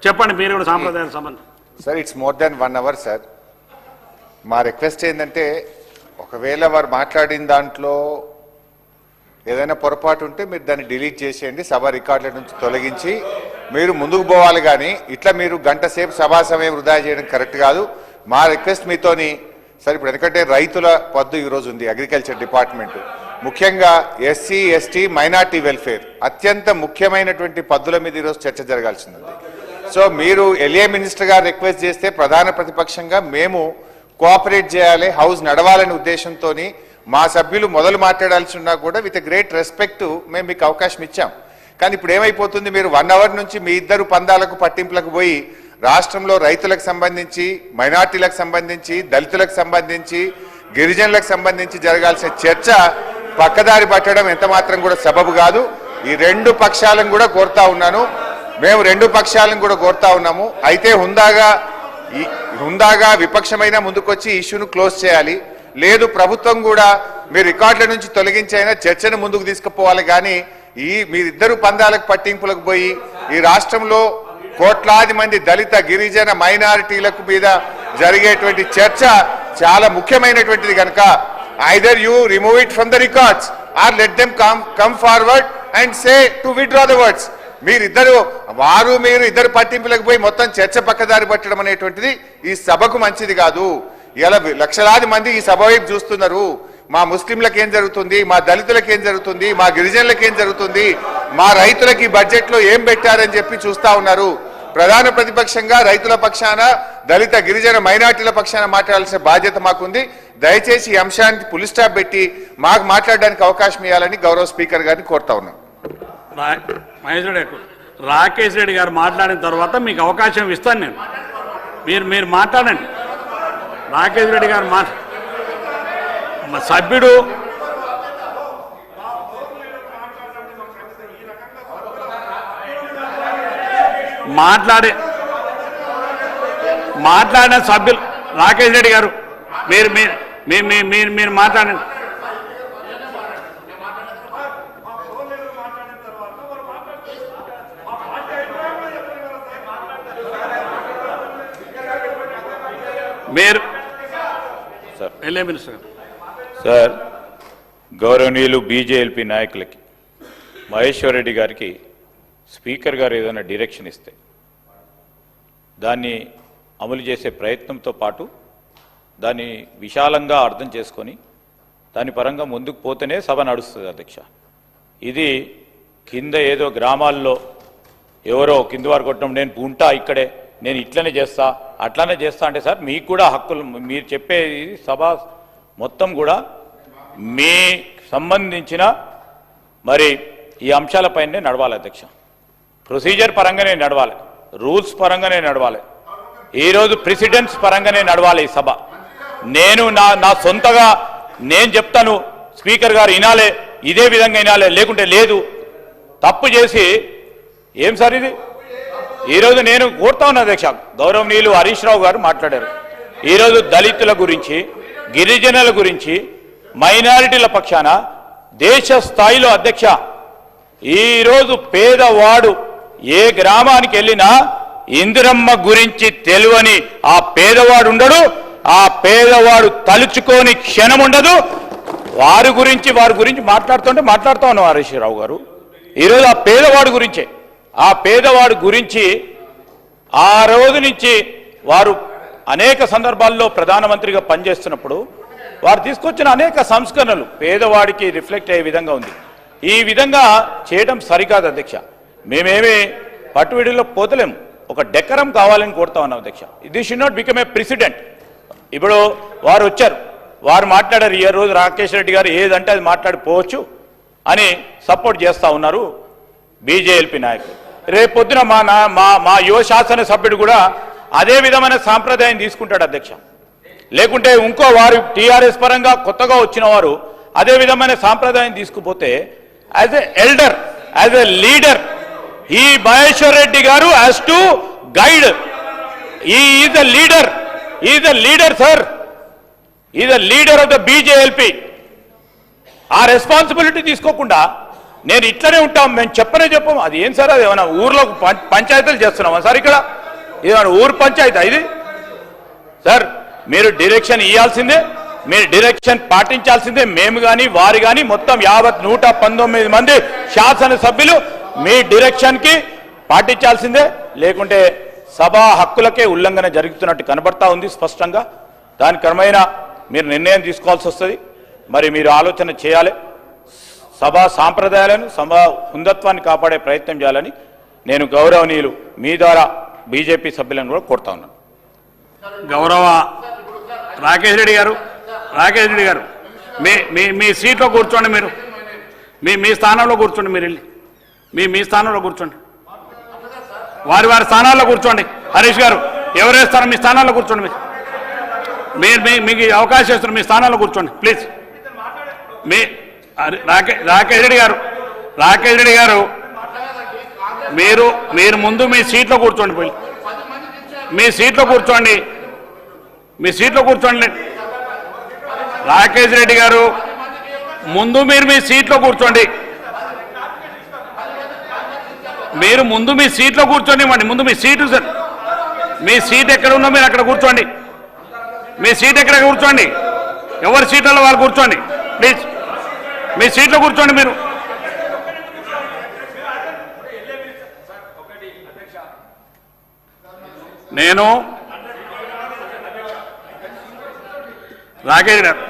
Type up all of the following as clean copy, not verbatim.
చెప్పండి మీరు కూడా సాంప్రదాయ సంబంధం. Sir it's more than 1 hour sir. మా రిక్వెస్ట్ ఏంటంటే ఒకవేళ వారు మాట్లాడిన దాంట్లో ఏదైనా పొరపాటు ఉంటే మీరు దాన్ని డిలీట్ చేసేయండి, సభ రికార్డుల నుంచి తొలగించి మీరు ముందుకు పోవాలి. కానీ ఇట్లా మీరు గంట సేపు సభా సమయం వృధా చేయడం కరెక్ట్ కాదు. మా రిక్వెస్ట్ మీతోని సార్, ఇప్పుడు ఎందుకంటే రైతుల పద్దు ఈరోజు ఉంది, అగ్రికల్చర్ డిపార్ట్మెంట్ ముఖ్యంగా ఎస్సీ ఎస్టీ మైనార్టీ వెల్ఫేర్ అత్యంత ముఖ్యమైనటువంటి పద్దుల మీద ఈరోజు చర్చ జరగాల్సింది. సో మీరు ఎల్ఏ మినిస్టర్ గారు రిక్వెస్ట్ చేస్తే ప్రధాన ప్రతిపక్షంగా మేము కోఆపరేట్ చేయాలి, హౌస్ నడవాలనే ఉద్దేశంతో మా సభ్యులు మొదలు మాట్లాడాల్సి ఉన్నా కూడా విత్ గ్రేట్ రెస్పెక్ట్ మేము మీకు అవకాశం ఇచ్చాం. కానీ ఇప్పుడు ఏమైపోతుంది, మీరు 1 hour నుంచి మీ ఇద్దరు పందాలకు పట్టింపులకు పోయి రాష్ట్రంలో రైతులకు సంబంధించి, మైనార్టీలకు సంబంధించి, దళితులకు సంబంధించి, గిరిజనులకు సంబంధించి జరగాల్సిన చర్చ పక్కదారి పట్టడం ఎంత మాత్రం కూడా సబబు కాదు. ఈ 2 పక్షాలను కూడా కోరుతా ఉన్నాను, మేము 2 పక్షాలను కూడా కోరుతా ఉన్నాము. అయితే హుందాగా విపక్షమైన ముందుకొచ్చి ఇష్యూను క్లోజ్ చేయాలి. లేదు ప్రభుత్వం కూడా మీరు రికార్డుల నుంచి తొలగించైనా చర్చను ముందుకు తీసుకుపోవాలి. కానీ మీరిద్దరు పందాలకు పట్టింపులకు పోయి ఈ రాష్ట్రంలో కోట్లాది మంది దళిత గిరిజన మైనారిటీలకు మీద జరిగేటువంటి చర్చ చాలా ముఖ్యమైనటువంటిది కనుక either you remove it from the records or let them come forward and say to withdraw the words. మీరు ఇద్దరు పట్టింపులకు పోయి మొత్తం చర్చ పక్కదారి పట్టడం అనేటువంటిది ఈ సభకు మంచిది కాదు. ఇలా లక్షలాది మంది ఈ సభ వైపు చూస్తున్నారు. మా ముస్లింలకు ఏం జరుగుతుంది, మా దళితులకు ఏం జరుగుతుంది, మా గిరిజనులకు ఏం జరుగుతుంది, మా రైతులకి బడ్జెట్లో ఏం పెట్టారని చెప్పి చూస్తా ఉన్నారు. ప్రధాన ప్రతిపక్షంగా రైతుల పక్షాన, దళిత గిరిజన మైనార్టీల పక్షాన మాట్లాడాల్సిన బాధ్యత మాకుంది. దయచేసి ఈ అంశానికి ఫుల్ స్టాప్ పెట్టి మాకు మాట్లాడడానికి అవకాశం ఇవ్వాలని గౌరవ స్పీకర్ గారిని కోరుతా ఉన్నాం. రాకేష్ రెడ్డి గారు మాట్లాడిన తర్వాత మీకు అవకాశం ఇస్తాను నేను. మీరు మాట్లాడండి. రాకేష్ రెడ్డి గారు సభ్యుడు మాట్లాడిన సభ్యులు రాకేష్ రెడ్డి గారు మీరు మాట్లాడండి. మీరు సార్, గౌరవనీయులు బీజేఎల్పీ నాయకులకి, మహేశ్వర్ రెడ్డి గారికి స్పీకర్ గారు ఏదైనా డైరెక్షన్ ఇస్తే దాన్ని అమలు చేసే ప్రయత్నంతో పాటు దాన్ని విశాలంగా అర్థం చేసుకొని దాని పరంగా ముందుకు పోతేనే సభ నడుస్తుంది అధ్యక్ష. ఇది కింద ఏదో గ్రామాల్లో ఎవరో కింద వారు కొట్టడం, నేను ఉంటా ఇక్కడే, నేను ఇట్లనే చేస్తా అట్లనే చేస్తా అంటే సార్ మీకు కూడా హక్కులు, మీరు చెప్పేది సభ మొత్తం కూడా మీ సంబంధించిన మరి ఈ అంశాలపైనే నడవాలి అధ్యక్ష. ప్రొసీజర్ పరంగానే నడవాలి, రూల్స్ పరంగానే నడవాలి, ఈరోజు ప్రెసిడెంట్స్ పరంగానే నడవాలి ఈ సభ. నేను నా సొంతగా నేను చెప్తాను, స్పీకర్ గారు వినాలే, ఇదే విధంగా వినాలే, లేకుంటే లేదు. తప్పు చేసి ఏం సార్ ఇది? ఈరోజు నేను కోరుతా ఉన్నా అధ్యక్ష, గౌరవనీయులు హరీష్ రావు గారు మాట్లాడారు ఈరోజు దళితుల గురించి, గిరిజనుల గురించి, మైనారిటీల పక్షాన దేశ స్థాయిలో అధ్యక్ష. ఈరోజు పేదవాడు ఏ గ్రామానికి వెళ్ళినా ఇందిరమ్మ గురించి తెలియని ఆ పేదవాడు ఉండడు, ఆ పేదవాడు తలుచుకోని క్షణం ఉండదు. వారి గురించి మాట్లాడుతూ ఉన్నాం హరీష్ రావు గారు. ఈరోజు ఆ పేదవాడు గురించి ఆ రోజు నుంచి వారు అనేక సందర్భాల్లో ప్రధానమంత్రిగా పనిచేస్తున్నప్పుడు వారు తీసుకొచ్చిన అనేక సంస్కరణలు పేదవాడికి రిఫ్లెక్ట్ అయ్యే విధంగా ఉంది. ఈ విధంగా చేయడం సరికాదు అధ్యక్ష. మేమేమి పట్టువిడిలో పోతలేము, ఒక డెకరం కావాలని కోరుతా ఉన్నాం అధ్యక్ష. This should not become a president. ఇప్పుడు వారు వచ్చారు, వారు మాట్లాడారు, ఈ రోజు రాకేష్ రెడ్డి గారు ఏదంటే అది మాట్లాడిపోవచ్చు అని సపోర్ట్ చేస్తూ ఉన్నారు బీజేఎల్పీ నాయకులు. రేపొద్దున మా యువ శాసన సభ్యుడు కూడా అదే విధమైన సాంప్రదాయం తీసుకుంటాడు అధ్యక్ష. లేకుంటే ఇంకో వారు టీఆర్ఎస్ పరంగా కొత్తగా వచ్చిన వారు అదే విధమైన సాంప్రదాయం తీసుకుపోతే as a elder, as a leader, ఈ Maheshwar Reddy garu has to guide. Is the leader sir, is the leader of the BJLP. ఆ రెస్పాన్సిబిలిటీ తీసుకోకుండా నేను ఇట్లనే ఉంటాం, మేము చెప్పము. అది ఏం సార్, అది ఏమైనా ఊర్లో పంచాయతీలు చేస్తున్నామా సార్? ఇక్కడ ఏమైనా ఊరు పంచాయతీ ఇది సార్? మీరు డైరెక్షన్ ఇవ్వాల్సిందే, మీరు డైరెక్షన్ పాటించాల్సిందే. మేము కానీ వారు కానీ మొత్తం 119 మంది శాసనసభ్యులు మీ డైరెక్షన్కి పాటించాల్సిందే. లేకుంటే సభా హక్కులకే ఉల్లంఘన జరుగుతున్నట్టు కనబడతా ఉంది స్పష్టంగా. దాని క్రమేణా మీరు నిర్ణయం తీసుకోవాల్సి వస్తుంది. మరి మీరు ఆలోచన చేయాలి. సభా సాంప్రదాయాలను, సభా హుందత్వాన్ని కాపాడే ప్రయత్నం చేయాలని నేను గౌరవనీయులు మీ ద్వారా బీజేపీ సభ్యులను కూడా కోరుతా ఉన్నాను. గౌరవ రాకేష్ రెడ్డి గారు మీ సీట్లో కూర్చోండి. మీరు మీ స్థానంలో కూర్చోండి. మీరు వెళ్ళి మీ స్థానంలో కూర్చోండి. వారి స్థానాల్లో కూర్చోండి. హరీష్ గారు ఎవరు వేస్తారో మీ స్థానాల్లో కూర్చోండి. మీరు మీకు అవకాశం ఇస్తున్నారు, మీ స్థానాల్లో కూర్చోండి ప్లీజ్. మీ రాకేష్ రెడ్డి గారు మీరు ముందు మీ సీట్లో కూర్చోండి. పోయి మీ సీట్లో కూర్చోండి. రాకేష్ రెడ్డి గారు ముందు మీరు మీ సీట్లో కూర్చోండి. మీరు ముందు మీ సీట్లో కూర్చోండి. ముందు మీ సీటు సార్, మీ సీట్ ఎక్కడ ఉందో మీరు అక్కడ కూర్చోండి. మీ సీట్ ఎక్కడ కూర్చోండి. ఎవరి సీట్లలో వాళ్ళు కూర్చోండి ప్లీజ్. మీ సీట్లో కూర్చోండి. మీరు నేను రాకేష్ గారు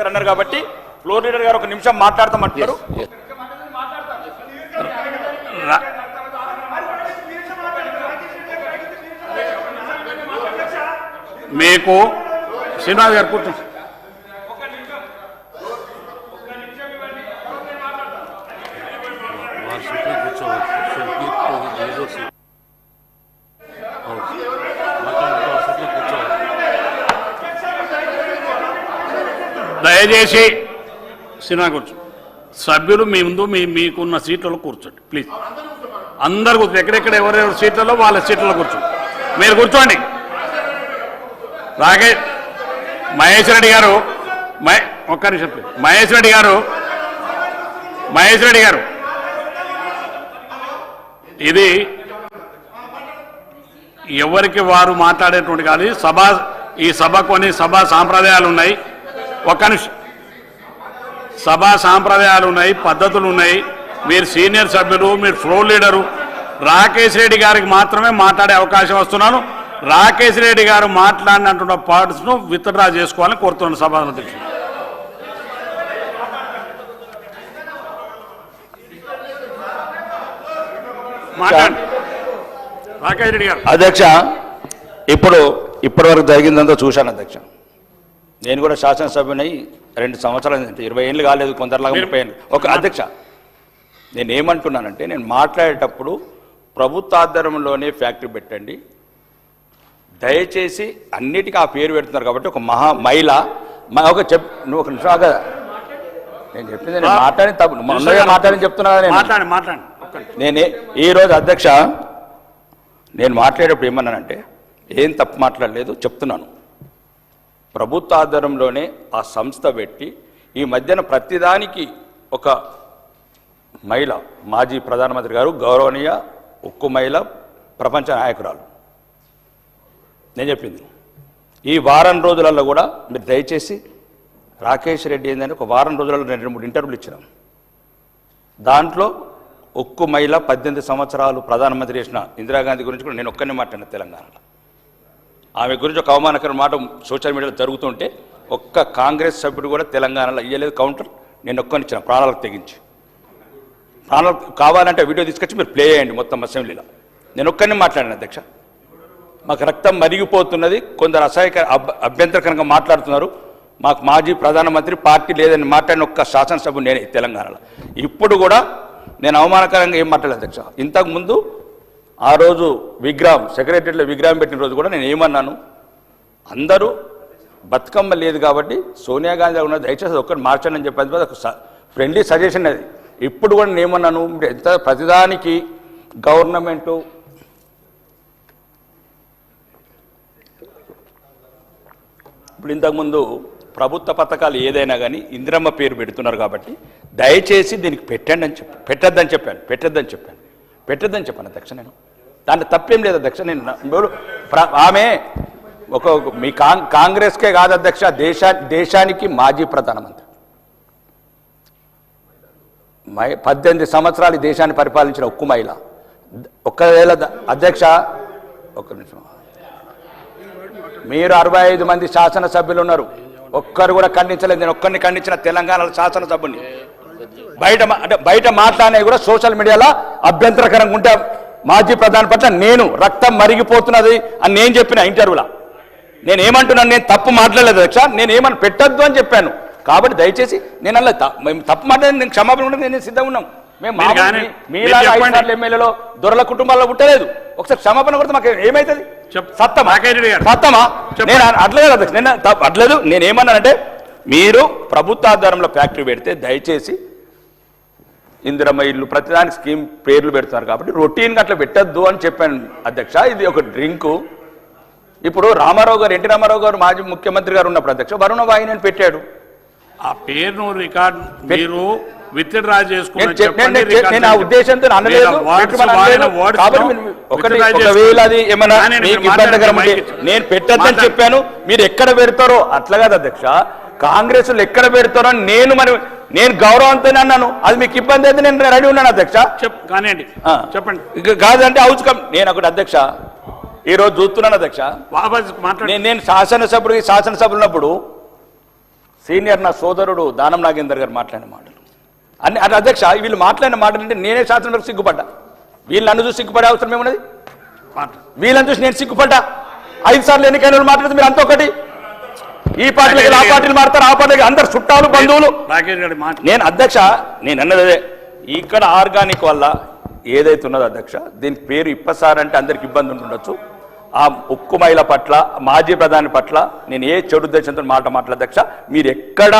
అన్నారు కాబట్టి ఫ్లోర్ లీడర్ గారు ఒక నిమిషం మాట్లాడతామంటారు. మీకు శ్రీనివాస్ గారు కూర్చోండి. దయచేసి సినిమా కూర్చో. సభ్యులు మీ ముందు మీకున్న సీట్లలో కూర్చోండి ప్లీజ్. అందరు కూర్చోండి. ఎక్కడెక్కడ ఎవరెవరి సీట్లలో వాళ్ళ సీట్లలో కూర్చోండి. మీరు కూర్చోండి. మహేష్ రెడ్డి గారు ఒక్క నిమిషం ప్లీజ్. మహేష్ రెడ్డి గారు ఇది ఎవరికి వారు మాట్లాడేటువంటి కాదు. ఈ సభ కొన్ని సభా సాంప్రదాయాలు ఉన్నాయి. ఒక్క నిమిషం. సభా సాంప్రదాయాలు ఉన్నాయి, పద్ధతులు ఉన్నాయి. మీరు సీనియర్ సభ్యులు, మీరు ఫ్లోర్ లీడరు. రాకేష్ రెడ్డి గారికి మాత్రమే మాట్లాడే అవకాశం వస్తున్నాను. రాకేష్ రెడ్డి గారు మాట్లాడినటువంటి పార్ట్స్ను విత్డ్రా చేసుకోవాలని కోరుతున్నాను సభా అధ్యక్షుడు. మాట్లాడండి రాకేష్ రెడ్డి గారు. అధ్యక్ష, ఇప్పటివరకు జరిగిందంతా చూశాను అధ్యక్ష. నేను కూడా శాసనసభ్యునై 2 సంవత్సరాలు, 20 ఏళ్ళు కాలేదు, కొందరిలాగా 30 ఏళ్ళు. ఒక అధ్యక్ష, నేను ఏమంటున్నానంటే, నేను మాట్లాడేటప్పుడు ప్రభుత్వ ఆధ్వర్యంలోనే ఫ్యాక్టరీ పెట్టండి, దయచేసి అన్నిటికీ ఆ పేరు పెడుతున్నారు కాబట్టి ఒక మహిళ నువ్వు ఒక నిమిషం ఆగా. నేను చెప్పింది నేను మాట్లాడి తప్పు మాట్లాడని చెప్తున్నా. నేనే ఈరోజు అధ్యక్ష నేను మాట్లాడేటప్పుడు ఏమన్నానంటే, ఏం తప్పు మాట్లాడలేదు చెప్తున్నాను. ప్రభుత్వ ఆధ్వర్యంలోనే ఆ సంస్థ పెట్టి ఈ మధ్యన ప్రతిదానికి ఒక మహిళ, మాజీ ప్రధానమంత్రి గారు, గౌరవనీయ ఉక్కు మహిళ, ప్రపంచ నాయకురాలు. నేను చెప్పింది ఈ వారం రోజులలో కూడా మీరు దయచేసి రాకేష్ రెడ్డి ఏంటంటే ఒక వారం రోజులలో 2-3 ఇంటర్వ్యూలు ఇచ్చినాం. దాంట్లో ఉక్కు మహిళ 18 సంవత్సరాలు ప్రధానమంత్రి చేసిన ఇందిరాగాంధీ గురించి కూడా నేను ఒక్కనే మాట్లాడిన తెలంగాణలో. ఆమె గురించి ఒక అవమానకర మాట సోషల్ మీడియాలో జరుగుతుంటే ఒక్క కాంగ్రెస్ సభ్యుడు కూడా తెలంగాణలో ఇయ్యలేదు కౌంటర్. నేను ఒక్కనిచ్చిన ప్రాణాలకు తెగించి. ప్రాణాలు కావాలంటే వీడియో తీసుకొచ్చి మీరు ప్లే చేయండి మొత్తం అసెంబ్లీలో. నేను ఒక్కనే మాట్లాడిన అధ్యక్ష. మాకు రక్తం మరిగిపోతున్నది, కొందరు అభ్యంతరకరంగా మాట్లాడుతున్నారు. మాకు మాజీ ప్రధానమంత్రి పార్టీ లేదని మాట్లాడిన ఒక్క శాసనసభ్యుడు నేనే తెలంగాణలో. ఇప్పుడు కూడా నేను అవమానకరంగా ఏం మాట్లాడలేదు అధ్యక్ష. ఇంతకుముందు ఆ రోజు విగ్రహం సెక్రటరీలో విగ్రహం పెట్టిన రోజు కూడా నేను ఏమన్నాను, అందరూ బతుకమ్మ లేదు కాబట్టి సోనియా గాంధీ ఉన్నది, దయచేసి ఒక్కటి మార్చండి అని చెప్పేది ఒక ఫ్రెండ్లీ సజెషన్ అది. ఇప్పుడు కూడా నేను ఏమన్నాను, ఎంత ప్రతిదానికి గవర్నమెంటు ఇప్పుడు ఇంతకుముందు ప్రభుత్వ పథకాలు ఏదైనా కానీ ఇందిరమ్మ పేరు పెడుతున్నారు కాబట్టి దయచేసి దీనికి పెట్టొద్దని చెప్పాను అధ్యక్ష. నేను దాంట్లో తప్పేం లేదు అధ్యక్ష. నేను ఆమె మీ కాంగ్రెస్కే కాదు అధ్యక్ష, దేశానికి మాజీ ప్రధానమంత్రి 18 సంవత్సరాలు ఈ దేశాన్ని పరిపాలించిన ఉక్కు మహిళ. ఒక్కవేళ అధ్యక్ష ఒక్క నిమిషం, మీరు 65 మంది శాసనసభ్యులు ఉన్నారు, ఒక్కరు కూడా ఖండించలేదు. నేను ఒక్కరిని ఖండించిన తెలంగాణలో శాసనసభ్యుని. బయట మాట్లాడినవి కూడా సోషల్ మీడియాలో అభ్యంతరకరంగా ఉంటే మాజీ ప్రధాని పట్ల నేను రక్తం మరిగిపోతున్నది అని నేను చెప్పిన ఇంటర్వ్యూలో. నేను ఏమంటున్నాను, నేను తప్పు మాట్లాడలేదు అధ్యక్ష, నేను ఏమని పెట్టద్దు అని చెప్పాను. కాబట్టి దయచేసి నేను అలా తప్పు మాట్లాడి నేను క్షమాపణ ఉంటే నేను సిద్ధంగా ఉన్నాం. మేము మీలాగా 5 సార్లు ఎమ్మెల్యేలో దొరల కుటుంబాల్లో పుట్టలేదు. ఒకసారి క్షమాపణ కొడితే మాకు ఏమవుతుంది? సత్తమా? నేను అట్లేదు అధ్యక్ష, నేను అట్లేదు. నేను ఏమన్నానంటే మీరు ప్రభుత్వ ఆధారంలో ఫ్యాక్టరీ పెడితే దయచేసి ఇందిరమ్మ ఇల్లు ప్రతిదానికి స్కీమ్ పేర్లు పెడుతున్నారు కాబట్టి రొటీన్గా అట్లా పెట్టద్దు అని చెప్పాను అధ్యక్ష. ఇది ఒక డ్రింకు. ఇప్పుడు ఎన్టీ రామారావు గారు మాజీ ముఖ్యమంత్రి గారు ఉన్నప్పుడు అధ్యక్ష వరుణ వాహిని పెట్టాడు. ఆ పేరును రికార్డ్ మీరు విత్డ్రా చేసుకుని నేను ఆ ఉద్దేశంతో అనలేదు. ఒకవేళ అది ఏమన్నా మీకు ఇబ్బందికరం ఉంటే నేను పెట్టద్దని చెప్పాను. మీరు ఎక్కడ పెడతారో అట్లా కాదు అధ్యక్ష, కాంగ్రెస్ ఎక్కడ పెడతారో నేను గౌరవంతో అన్నాను. అది మీకు ఇబ్బంది అయితే నేను రెడీ ఉన్నాను అధ్యక్ష. కానివ్వండి, చెప్పండి. కాదంటే అవుట్కమ్ నేను ఒకటి అధ్యక్ష ఈ రోజు చూస్తున్నాను అధ్యక్ష. నేను శాసనసభ్యులు ఉన్నప్పుడు సీనియర్ నా సోదరుడు దానం నాగేందర్ గారు మాట్లాడిన మాటలు అది అధ్యక్ష. వీళ్ళు మాట్లాడిన మాటలు అంటే నేనే శాసనసభకు సిగ్గుపడ్డా. వీళ్ళు నన్ను చూసి సిగ్గుపడే అవసరం ఏమున్నది? వీళ్ళని చూసి నేను సిగ్గుపడ్డా. 5 సార్లు ఎన్నికైన వాళ్ళు మాట్లాడితే మీరు అంత ఒకటి ఈ పార్టీలకి ఆ పార్టీలు మారుతారు, ఆ పార్టీలకి అందరు చుట్టాలు బంధువులు. నేను అధ్యక్ష నేను అన్నదే ఇక్కడ ఆర్గానిక్ వల్ల ఏదైతే ఉన్నదో అధ్యక్ష దీనికి పేరు ఇప్పసారంటే అందరికి ఇబ్బంది ఉంటుండొచ్చు. ఆ ఉక్కు మహిళ పట్ల మాజీ ప్రధాని పట్ల నేను ఏ చెడు ఉద్దేశంతో మాట్లాడదు అధ్యక్ష. మీరు ఎక్కడ